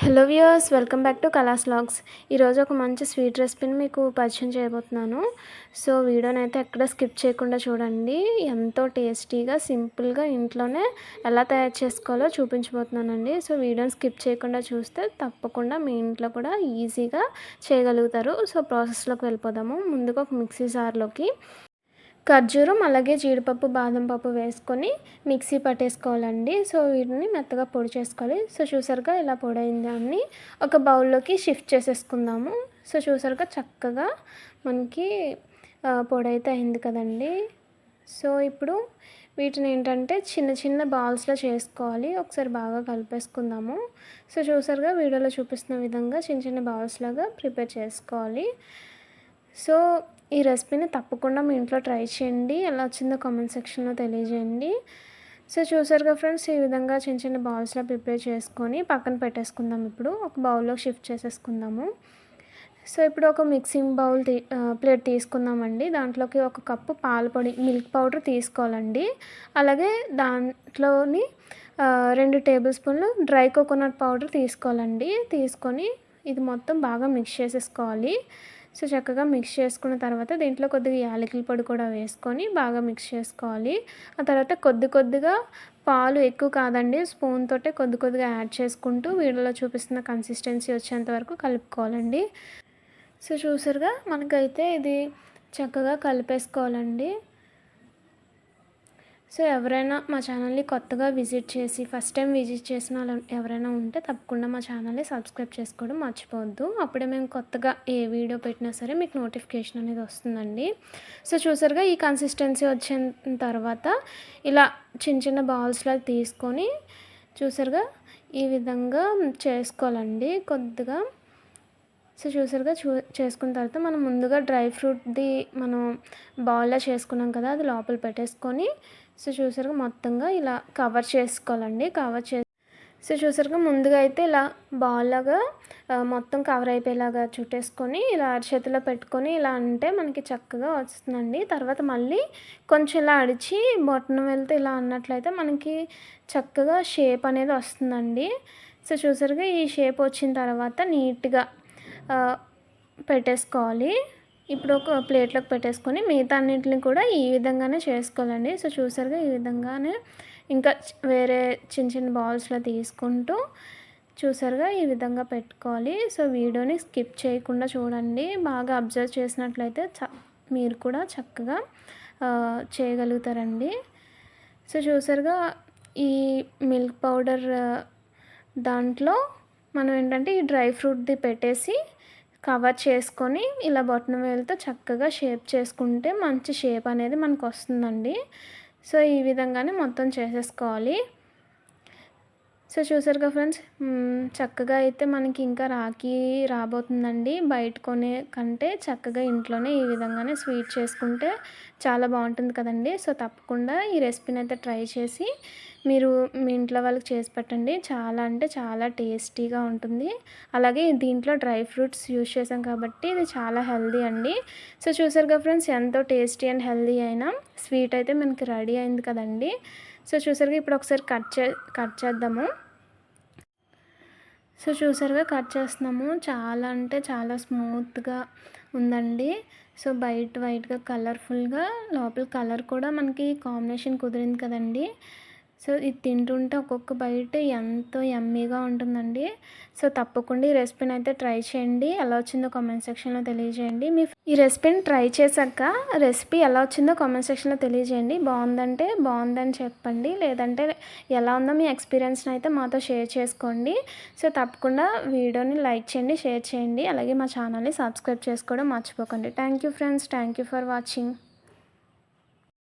Hello viewers, welcome back to Kala's vlogs. ఈరోజు ఒక మంచి స్వీట్ రెసిపీని మీకు పరిచయం చేయబోతున్నాను. సో వీడియోని అయితే ఎక్కడ స్కిప్ చేయకుండా చూడండి. ఎంతో టేస్టీగా సింపుల్గా ఇంట్లోనే ఎలా తయారు చేసుకోవాలో చూపించబోతున్నానండి. సో వీడియోని స్కిప్ చేయకుండా చూస్తే తప్పకుండా మీ ఇంట్లో కూడా ఈజీగా చేయగలుగుతారు. సో ప్రాసెస్లోకి వెళ్ళిపోదాము. ముందుగా ఒక మిక్సీ జార్లోకి ఖర్జూరం అలాగే జీడిపప్పు బాదం పప్పు వేసుకొని మిక్సీ పట్టేసుకోవాలండి. సో వీటిని మెత్తగా పొడి చేసుకోవాలి. సో చూసారుగా ఇలా పొడి అయింది అని ఒక బౌల్లోకి షిఫ్ట్ చేసేసుకుందాము. సో చూసారుగా చక్కగా మనకి పొడి అయితే అయింది కదండి. సో ఇప్పుడు వీటిని ఏంటంటే చిన్న చిన్న బాల్స్లో చేసుకోవాలి. ఒకసారి బాగా కలిపేసుకుందాము. సో చూసారుగా వీడియోలో చూపిస్తున్న విధంగా చిన్న చిన్న బాల్స్ లాగా ప్రిపేర్ చేసుకోవాలి. సో ఈ రెసిపీని తప్పకుండా మీ ఇంట్లో ట్రై చేయండి. ఎలా వచ్చిందో కామెంట్ సెక్షన్లో తెలియజేయండి. సో చూసారుగా ఫ్రెండ్స్, ఈ విధంగా చిన్న చిన్న బాల్స్లో ప్రిపేర్ చేసుకొని పక్కన పెట్టేసుకుందాం. ఇప్పుడు ఒక బౌల్లో షిఫ్ట్ చేసేసుకుందాము. సో ఇప్పుడు ఒక మిక్సింగ్ బౌల్ ప్లేట్ తీసుకుందామండి. దాంట్లోకి ఒక కప్పు పాల పొడి మిల్క్ పౌడర్ తీసుకోవాలండి. అలాగే దాంట్లోని 2 టేబుల్ స్పూన్లు డ్రై కోకోనట్ పౌడర్ తీసుకోవాలండి. తీసుకొని ఇది మొత్తం బాగా మిక్స్ చేసేసుకోవాలి. సో చక్కగా మిక్స్ చేసుకున్న తర్వాత దీంట్లో కొద్దిగా యాలకుల పొడి కూడా వేసుకొని బాగా మిక్స్ చేసుకోవాలి. ఆ తర్వాత కొద్దిగా పాలు ఎక్కువ కాదండి, స్పూన్ తోటే కొద్దిగా యాడ్ చేసుకుంటూ వీడియోలో చూపిస్తున్న కన్సిస్టెన్సీ వచ్చేంత వరకు కలుపుకోవాలండి. సో చూసారుగా మనకైతే ఇది చక్కగా కలిపేసుకోవాలండి. సో ఎవరైనా మా ఛానల్ని కొత్తగా విజిట్ చేసి ఫస్ట్ టైం విజిట్ చేసిన వాళ్ళు ఎవరైనా ఉంటే తప్పకుండా మా ఛానల్ని సబ్స్క్రైబ్ చేసుకోవడం మర్చిపోవద్దు. అప్పుడే మేము కొత్తగా ఏ వీడియో పెట్టినా సరే మీకు నోటిఫికేషన్ అనేది వస్తుందండి. సో చూసారుగా ఈ కన్సిస్టెన్సీ వచ్చిన తర్వాత ఇలా చిన్న చిన్న బాల్స్లా తీసుకొని చూసారుగా ఈ విధంగా చేసుకోవాలండి కొద్దిగా. సో చూసారుగా చేసుకున్న తర్వాత మనం ముందుగా డ్రై ఫ్రూట్ది మనం బౌల్లో చేసుకున్నాం కదా, అది లోపల పెట్టేసుకొని సో చూసారుగా మొత్తంగా ఇలా కవర్ చేసుకోవాలండి. సో చూసారుగా ముందుగా అయితే ఇలా బాల్ లాగా మొత్తం కవర్ అయిపోయేలాగా చుట్టేసుకొని ఇలా అరచేతిలో పెట్టుకొని ఇలా అంటే మనకి చక్కగా వస్తుందండి. తర్వాత మళ్ళీ కొంచెం ఇలా అడిచి బొట్టన వెళ్తే ఇలా అన్నట్లయితే మనకి చక్కగా షేప్ అనేది వస్తుందండి. సో చూసారుగా ఈ షేప్ వచ్చిన తర్వాత నీట్గా పెట్టేసుకోవాలి. ఇప్పుడు ఒక ప్లేట్లోకి పెట్టేసుకొని మిగతా అన్నింటిని కూడా ఈ విధంగానే చేసుకోవాలండి. సో చూసారుగా ఈ విధంగానే ఇంకా వేరే చిన్న చిన్న బాల్స్లో తీసుకుంటూ చూసారుగా ఈ విధంగా పెట్టుకోవాలి. సో వీడియోని స్కిప్ చేయకుండా చూడండి. బాగా అబ్జర్వ్ చేసినట్లయితే మీరు కూడా చక్కగా చేయగలుగుతారండి. సో చూసారుగా ఈ మిల్క్ పౌడర్ దాంట్లో మనం ఏంటంటే ఈ డ్రై ఫ్రూట్ది పెట్టేసి కవర్ చేసుకొని ఇలా బొటన వేలుతో చక్కగా షేప్ చేసుకుంటే మంచి షేప్ అనేది మనకు వస్తుందండి. సో ఈ విధంగానే మొత్తం చేసేసుకోవాలి. సో చూసారుగా ఫ్రెండ్స్, చక్కగా అయితే మనకి ఇంకా రాఖీ రాబోతుందండి. బయట కొనే కంటే చక్కగా ఇంట్లోనే ఈ విధంగానే స్వీట్ చేసుకుంటే చాలా బాగుంటుంది కదండి. సో తప్పకుండా ఈ రెసిపీని అయితే ట్రై చేసి మీరు మీ ఇంట్లో వాళ్ళకి చేసి పెట్టండి. చాలా అంటే చాలా టేస్టీగా ఉంటుంది. అలాగే దీంట్లో డ్రై ఫ్రూట్స్ యూజ్ చేసాం కాబట్టి ఇది చాలా హెల్దీ అండి. సో చూసారుగా ఫ్రెండ్స్, ఎంతో టేస్టీ అండ్ హెల్దీ అయిన స్వీట్ అయితే మనకి రెడీ అయింది కదండి. సో చూసారుగా ఇప్పుడు ఒకసారి కట్ చేద్దాము. సో చూసారుగా కట్ చేస్తున్నాము. చాలా అంటే చాలా స్మూత్గా ఉందండి. సో బయట వైట్గా కలర్ఫుల్గా, లోపల కలర్ కూడా మనకి కాంబినేషన్ కుదిరింది కదండి. సో ఇది తింటుంటే ఒక్కొక్క బయట ఎంతో యమ్మీగా ఉంటుందండి. సో తప్పకుండా ఈ రెసిపీని అయితే ట్రై చేయండి. ఎలా వచ్చిందో కామెంట్ సెక్షన్లో తెలియజేయండి. ఈ రెసిపీని ట్రై చేశాక రెసిపీ ఎలా వచ్చిందో కామెంట్ సెక్షన్లో తెలియజేయండి. బాగుందంటే బాగుందని చెప్పండి, లేదంటే ఎలా ఉందో మీ ఎక్స్పీరియన్స్ని అయితే మాతో షేర్ చేసుకోండి. సో తప్పకుండా వీడియోని లైక్ చేయండి, షేర్ చేయండి. అలాగే మా ఛానల్ని సబ్స్క్రైబ్ చేసుకోవడం మర్చిపోకండి. Thank you friends, thank you for watching.